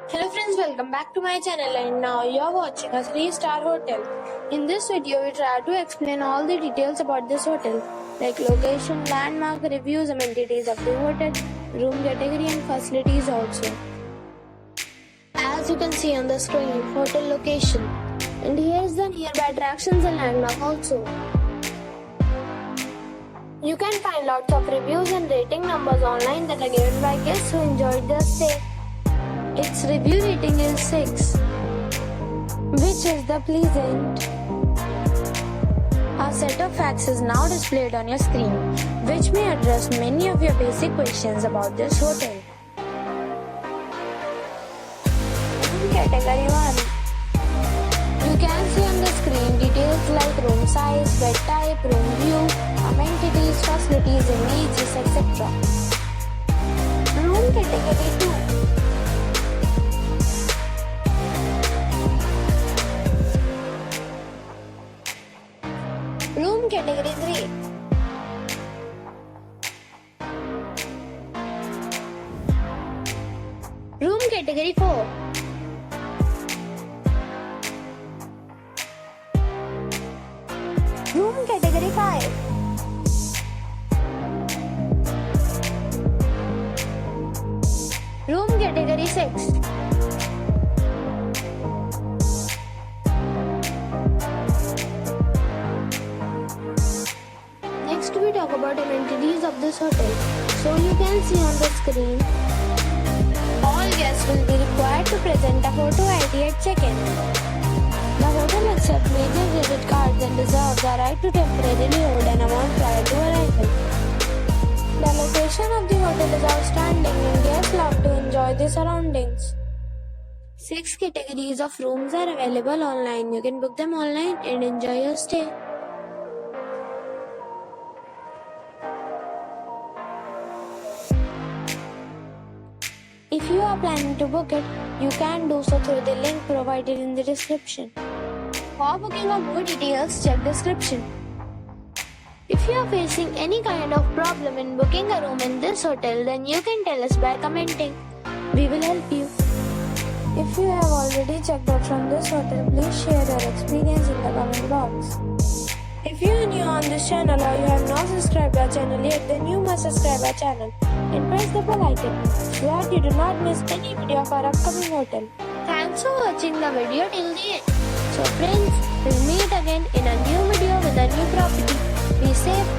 Hello friends, welcome back to my channel and now you're watching a 3-star hotel. In this video, we try to explain all the details about this hotel like location, landmark, reviews, amenities of the hotel, room category and facilities also. As you can see on the screen, hotel location. And here's the nearby attractions and landmark also. You can find lots of reviews and rating numbers online that are given by guests who enjoyed their stay. Its review rating is 6, which is the pleasant. A set of facts is now displayed on your screen, which may address many of your basic questions about this hotel. Room category 1. You can see on the screen details like room size, bed type, room view, amenities, facilities, images, etc. Room category 2. Room category 3. Room category 4. Room category 5. Room category 6. Next we talk about amenities of this hotel. So you can see on the screen, all guests will be required to present a photo ID at check-in. The hotel accepts major credit cards and reserves the right to temporarily hold an amount prior to arrival. The location of the hotel is outstanding and guests love to enjoy the surroundings. 6 categories of rooms are available online. You can book them online and enjoy your stay. If you are planning to book it, you can do so through the link provided in the description. For booking or more details, check description. If you are facing any kind of problem in booking a room in this hotel, then you can tell us by commenting. We will help you. If you have already checked out from this hotel, please share your experience in the comment box. If you are new on this channel or you have not subscribed our channel yet, then you must subscribe our channel and press the bell icon so that you do not miss any video of our upcoming hotel. Thanks for watching the video till the end. So friends, we'll meet again in a new video with a new property. Be safe,